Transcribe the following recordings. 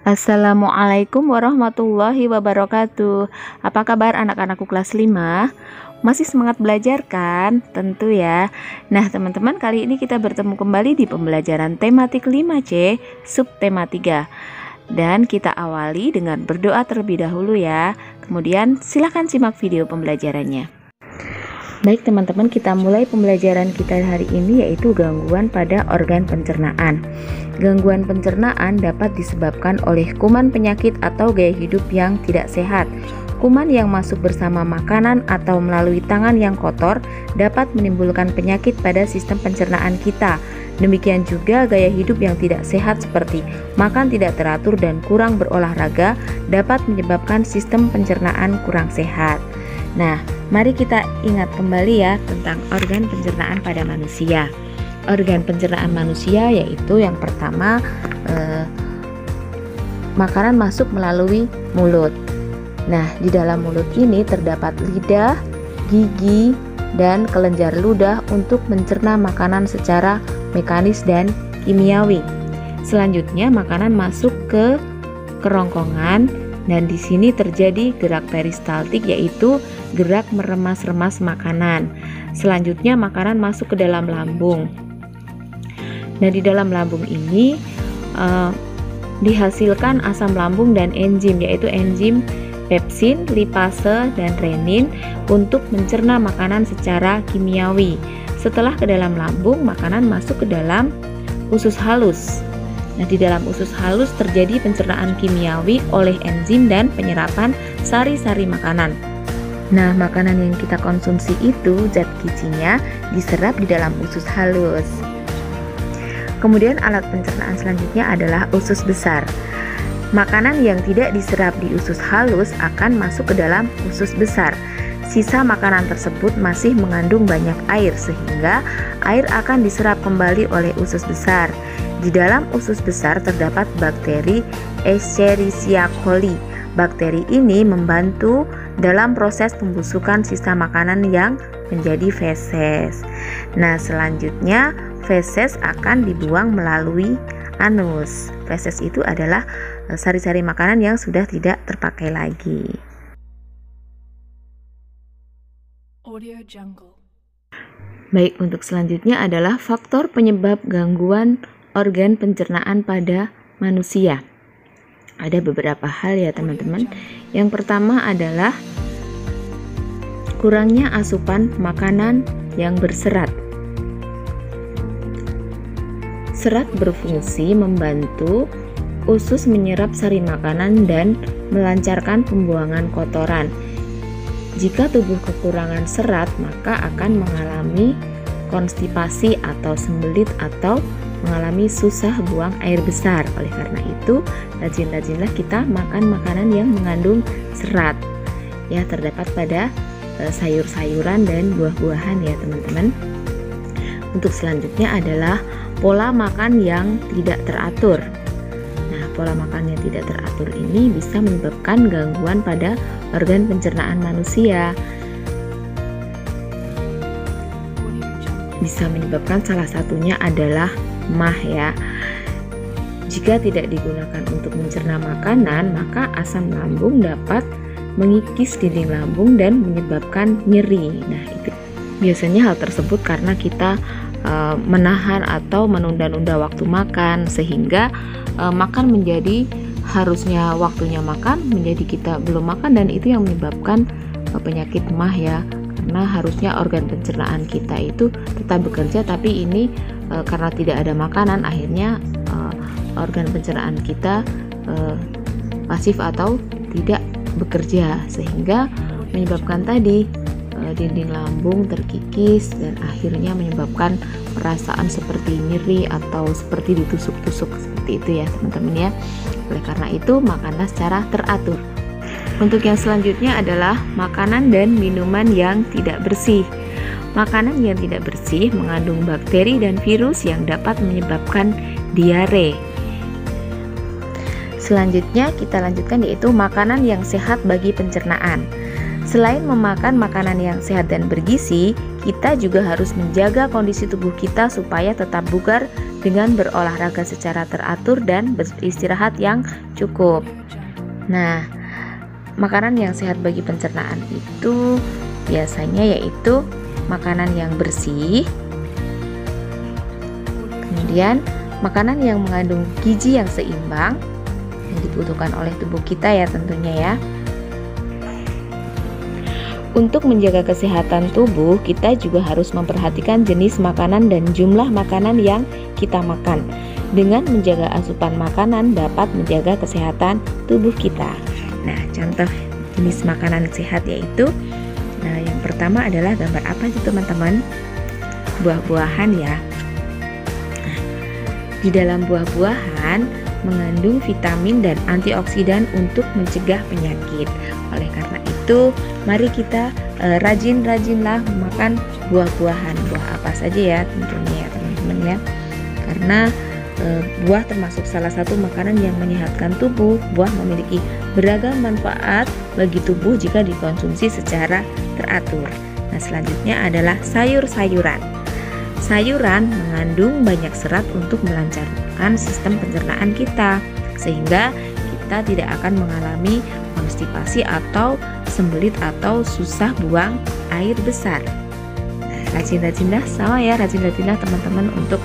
Assalamualaikum warahmatullahi wabarakatuh. Apa kabar anak-anakku kelas 5? Masih semangat belajar kan? Tentu ya. Nah teman-teman, kali ini kita bertemu kembali di pembelajaran tematik 5C subtema 3. Dan kita awali dengan berdoa terlebih dahulu ya. Kemudian silakan simak video pembelajarannya. Baik teman-teman, kita mulai pembelajaran kita hari ini, yaitu gangguan pada organ pencernaan. Gangguan pencernaan dapat disebabkan oleh kuman penyakit atau gaya hidup yang tidak sehat. Kuman yang masuk bersama makanan atau melalui tangan yang kotor dapat menimbulkan penyakit pada sistem pencernaan kita. Demikian juga gaya hidup yang tidak sehat seperti makan tidak teratur dan kurang berolahraga dapat menyebabkan sistem pencernaan kurang sehat. Nah, mari kita ingat kembali ya tentang organ pencernaan pada manusia. Organ pencernaan manusia yaitu yang pertama, makanan masuk melalui mulut. Nah, di dalam mulut ini terdapat lidah, gigi, dan kelenjar ludah untuk mencerna makanan secara mekanis dan kimiawi. Selanjutnya, makanan masuk ke kerongkongan dan di sini terjadi gerak peristaltik, yaitu gerak meremas-remas makanan. Selanjutnya makanan masuk ke dalam lambung. Nah, di dalam lambung ini dihasilkan asam lambung dan enzim, yaitu enzim pepsin, lipase, dan renin untuk mencerna makanan secara kimiawi. Setelah ke dalam lambung, makanan masuk ke dalam usus halus. Nah, di dalam usus halus terjadi pencernaan kimiawi oleh enzim dan penyerapan sari-sari makanan. Nah, makanan yang kita konsumsi itu zat gizinya diserap di dalam usus halus. Kemudian alat pencernaan selanjutnya adalah usus besar. Makanan yang tidak diserap di usus halus akan masuk ke dalam usus besar. Sisa makanan tersebut masih mengandung banyak air sehingga air akan diserap kembali oleh usus besar. Di dalam usus besar terdapat bakteri Escherichia coli. Bakteri ini membantu dalam proses pembusukan sisa makanan yang menjadi feses. Nah, selanjutnya feses akan dibuang melalui anus. Feses itu adalah sari-sari makanan yang sudah tidak terpakai lagi. Audio Jungle. Baik, untuk selanjutnya adalah faktor penyebab gangguan organ pencernaan pada manusia. Ada beberapa hal ya teman-teman. Yang pertama adalah kurangnya asupan makanan yang berserat. Serat berfungsi membantu usus menyerap sari makanan dan melancarkan pembuangan kotoran. Jika tubuh kekurangan serat, maka akan mengalami konstipasi atau sembelit atau mengalami susah buang air besar. Oleh karena itu, rajin-rajinlah kita makan makanan yang mengandung serat. Ya, terdapat pada sayur-sayuran dan buah-buahan ya, teman-teman. Untuk selanjutnya adalah pola makan yang tidak teratur. Nah, pola makan yang tidak teratur ini bisa menyebabkan gangguan pada organ pencernaan manusia. Bisa menyebabkan salah satunya adalah mah ya. Jika tidak digunakan untuk mencerna makanan, maka asam lambung dapat mengikis dinding lambung dan menyebabkan nyeri. Nah, itu biasanya hal tersebut karena kita menahan atau menunda-nunda waktu makan, sehingga makan menjadi harusnya waktunya makan menjadi kita belum makan, dan itu yang menyebabkan penyakit mah ya. Karena harusnya organ pencernaan kita itu tetap bekerja, tapi ini karena tidak ada makanan, akhirnya organ pencernaan kita pasif atau tidak bekerja, sehingga menyebabkan tadi dinding lambung terkikis dan akhirnya menyebabkan perasaan seperti nyeri atau seperti ditusuk-tusuk seperti itu ya teman-teman ya. Oleh karena itu, makanlah secara teratur. Untuk yang selanjutnya adalah makanan dan minuman yang tidak bersih. Makanan yang tidak bersih mengandung bakteri dan virus yang dapat menyebabkan diare. Selanjutnya kita lanjutkan, yaitu makanan yang sehat bagi pencernaan. Selain memakan makanan yang sehat dan bergizi, kita juga harus menjaga kondisi tubuh kita supaya tetap bugar dengan berolahraga secara teratur dan beristirahat yang cukup. Nah, makanan yang sehat bagi pencernaan itu biasanya yaitu makanan yang bersih, kemudian makanan yang mengandung gizi yang seimbang yang dibutuhkan oleh tubuh kita ya tentunya ya. Untuk menjaga kesehatan tubuh, kita juga harus memperhatikan jenis makanan dan jumlah makanan yang kita makan. Dengan menjaga asupan makanan dapat menjaga kesehatan tubuh kita. Nah, contoh jenis makanan sehat yaitu yang pertama adalah gambar apa itu teman-teman? Buah-buahan ya. Nah, di dalam buah-buahan mengandung vitamin dan antioksidan untuk mencegah penyakit. Oleh karena itu, mari kita rajin-rajinlah makan buah-buahan. Buah apa saja ya tentunya ya teman-teman ya. Karena buah termasuk salah satu makanan yang menyehatkan tubuh. Buah memiliki beragam manfaat bagi tubuh jika dikonsumsi secara teratur. Nah, selanjutnya adalah sayur-sayuran. Sayuran mengandung banyak serat untuk melancarkan sistem pencernaan kita, sehingga kita tidak akan mengalami konstipasi atau sembelit atau susah buang air besar. Nah, rajin-rajinlah teman-teman untuk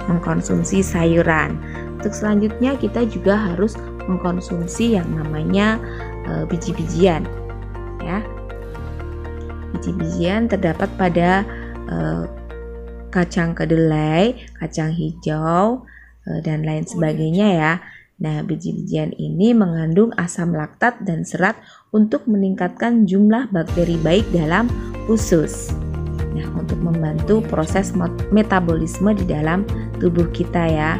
mengkonsumsi sayuran. Untuk selanjutnya kita juga harus mengkonsumsi yang namanya biji-bijian ya. Biji-bijian terdapat pada kacang kedelai, kacang hijau, dan lain sebagainya ya. Nah, biji-bijian ini mengandung asam laktat dan serat untuk meningkatkan jumlah bakteri baik dalam usus. Nah, untuk membantu proses metabolisme di dalam tubuh kita ya.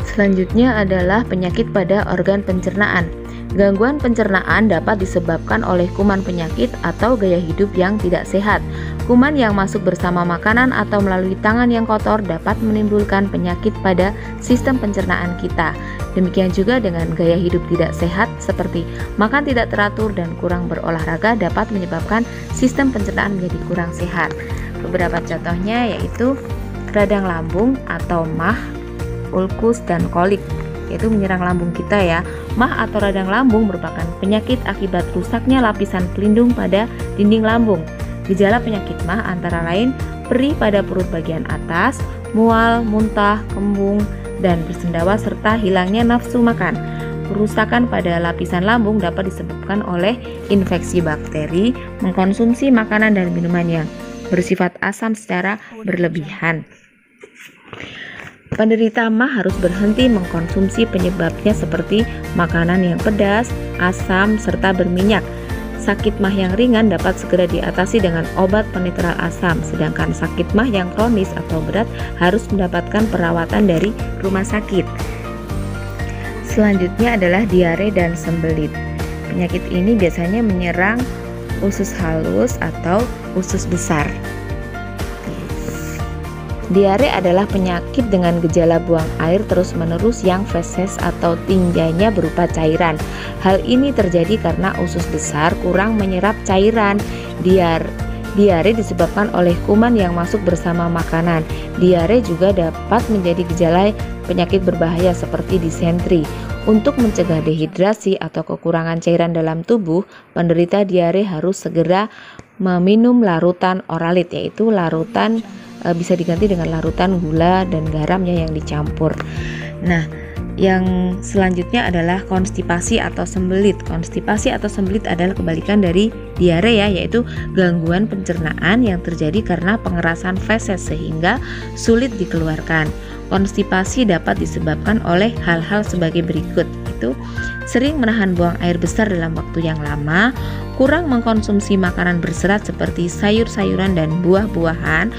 Selanjutnya adalah penyakit pada organ pencernaan. Gangguan pencernaan dapat disebabkan oleh kuman penyakit atau gaya hidup yang tidak sehat. Kuman yang masuk bersama makanan atau melalui tangan yang kotor dapat menimbulkan penyakit pada sistem pencernaan kita. Demikian juga dengan gaya hidup tidak sehat seperti makan tidak teratur dan kurang berolahraga dapat menyebabkan sistem pencernaan menjadi kurang sehat. Beberapa contohnya yaitu radang lambung atau MAH, ulkus, dan kolik, yaitu menyerang lambung kita ya. MAH atau radang lambung merupakan penyakit akibat rusaknya lapisan pelindung pada dinding lambung. Gejala penyakit MAH antara lain perih pada perut bagian atas, mual, muntah, kembung, dan bersendawa serta hilangnya nafsu makan. Kerusakan pada lapisan lambung dapat disebabkan oleh infeksi bakteri, mengkonsumsi makanan dan minuman yang bersifat asam secara berlebihan. Penderita MAH harus berhenti mengkonsumsi penyebabnya seperti makanan yang pedas, asam, serta berminyak. Sakit MAH yang ringan dapat segera diatasi dengan obat penetral asam, sedangkan sakit MAH yang kronis atau berat harus mendapatkan perawatan dari rumah sakit. Selanjutnya adalah diare dan sembelit. Penyakit ini biasanya menyerang usus halus atau usus besar. Diare adalah penyakit dengan gejala buang air terus-menerus yang feses atau tinjanya berupa cairan. Hal ini terjadi karena usus besar kurang menyerap cairan. Diare disebabkan oleh kuman yang masuk bersama makanan. Diare juga dapat menjadi gejala penyakit berbahaya seperti disentri. Untuk mencegah dehidrasi atau kekurangan cairan dalam tubuh, penderita diare harus segera meminum larutan oralit, yaitu larutan bisa diganti dengan larutan gula dan garamnya yang dicampur. Nah, yang selanjutnya adalah konstipasi atau sembelit. Konstipasi atau sembelit adalah kebalikan dari diare ya, yaitu gangguan pencernaan yang terjadi karena pengerasan feses sehingga sulit dikeluarkan. Konstipasi dapat disebabkan oleh hal-hal sebagai berikut, yaitu sering menahan buang air besar dalam waktu yang lama, kurang mengkonsumsi makanan berserat seperti sayur-sayuran dan buah-buahan,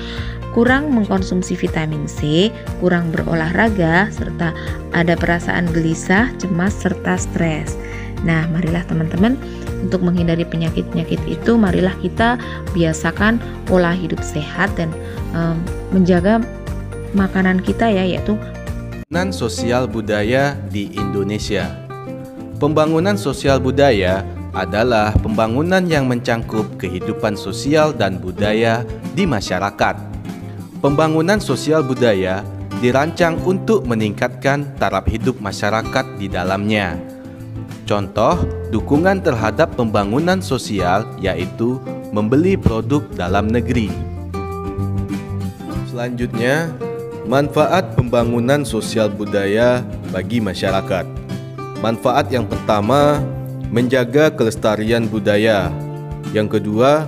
kurang mengkonsumsi vitamin C, kurang berolahraga, serta ada perasaan gelisah, cemas, serta stres. Nah, marilah teman-teman, untuk menghindari penyakit-penyakit itu, marilah kita biasakan pola hidup sehat dan menjaga makanan kita ya, yaitu pembangunan sosial budaya di Indonesia. Pembangunan sosial budaya adalah pembangunan yang mencangkup kehidupan sosial dan budaya di masyarakat. Pembangunan sosial budaya dirancang untuk meningkatkan taraf hidup masyarakat di dalamnya. Contoh, dukungan terhadap pembangunan sosial yaitu membeli produk dalam negeri. Selanjutnya, manfaat pembangunan sosial budaya bagi masyarakat. Manfaat yang pertama, menjaga kelestarian budaya. Yang kedua,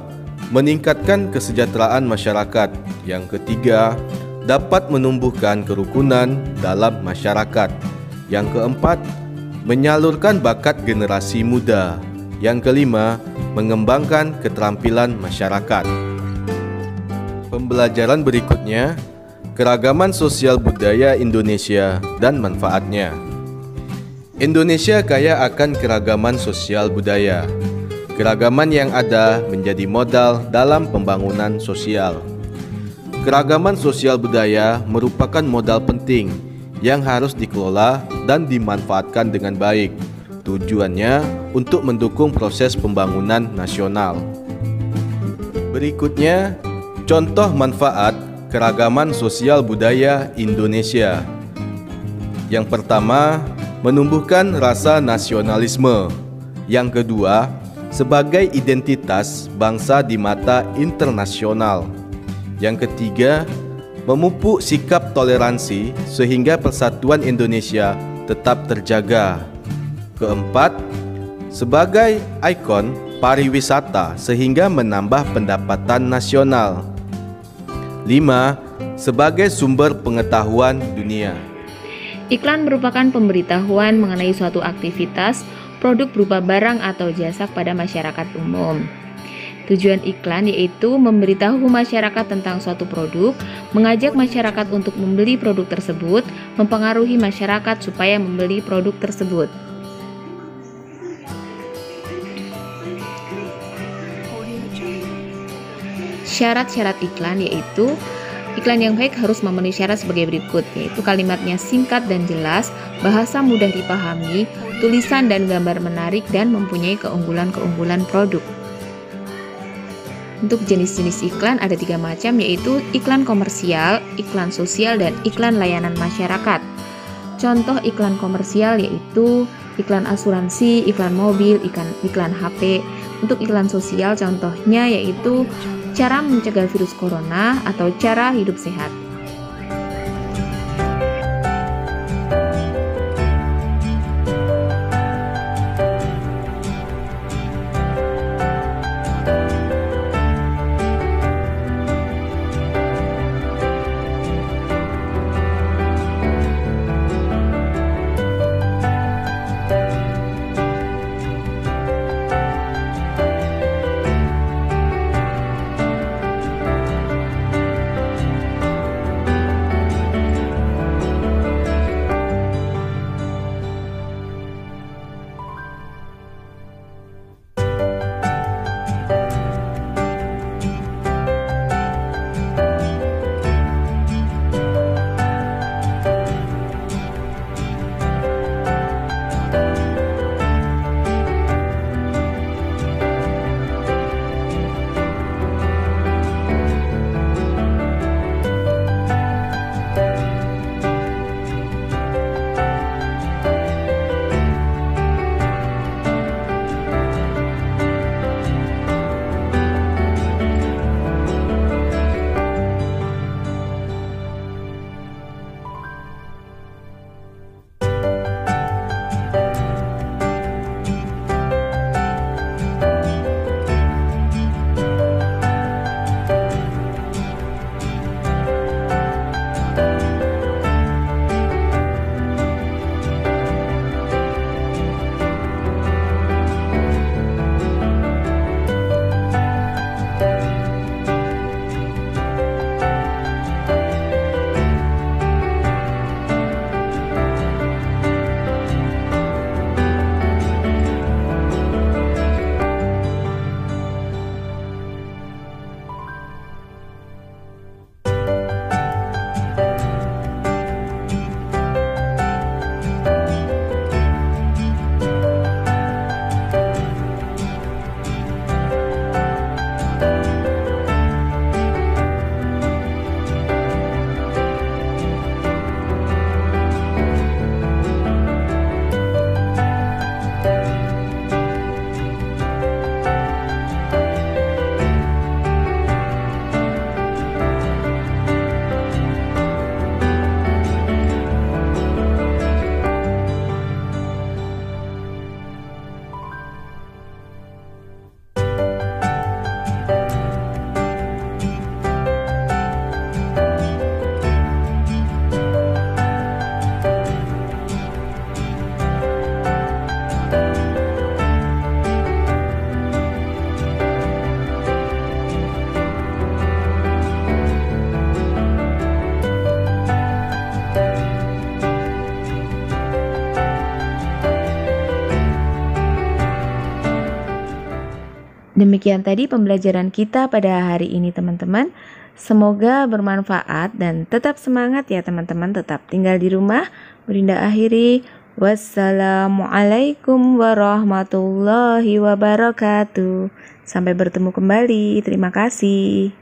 meningkatkan kesejahteraan masyarakat. Yang ketiga, dapat menumbuhkan kerukunan dalam masyarakat. Yang keempat, menyalurkan bakat generasi muda. Yang kelima, mengembangkan keterampilan masyarakat. Pembelajaran berikutnya, keragaman sosial budaya Indonesia dan manfaatnya. Indonesia kaya akan keragaman sosial budaya. Keragaman yang ada menjadi modal dalam pembangunan sosial. Keragaman sosial budaya merupakan modal penting yang harus dikelola dan dimanfaatkan dengan baik. Tujuannya untuk mendukung proses pembangunan nasional. Berikutnya, contoh manfaat keragaman sosial budaya Indonesia. Yang pertama, menumbuhkan rasa nasionalisme. Yang kedua, sebagai identitas bangsa di mata internasional. Yang ketiga, memupuk sikap toleransi sehingga persatuan Indonesia tetap terjaga. Keempat, sebagai ikon pariwisata sehingga menambah pendapatan nasional. 5. Sebagai sumber pengetahuan dunia. Iklan merupakan pemberitahuan mengenai suatu aktivitas, produk berupa barang atau jasa kepada masyarakat umum. Tujuan iklan yaitu memberitahu masyarakat tentang suatu produk, mengajak masyarakat untuk membeli produk tersebut, mempengaruhi masyarakat supaya membeli produk tersebut. Syarat-syarat iklan yaitu iklan yang baik harus memenuhi syarat sebagai berikut, yaitu kalimatnya singkat dan jelas, bahasa mudah dipahami, tulisan dan gambar menarik, dan mempunyai keunggulan-keunggulan produk. Untuk jenis-jenis iklan ada 3 macam, yaitu iklan komersial, iklan sosial, dan iklan layanan masyarakat. Contoh iklan komersial yaitu iklan asuransi, iklan mobil, iklan HP. Untuk iklan sosial contohnya yaitu cara mencegah virus corona atau cara hidup sehat. Demikian tadi pembelajaran kita pada hari ini teman-teman. Semoga bermanfaat dan tetap semangat ya teman-teman. Tetap tinggal di rumah. Berinda akhiri. Wassalamualaikum warahmatullahi wabarakatuh. Sampai bertemu kembali. Terima kasih.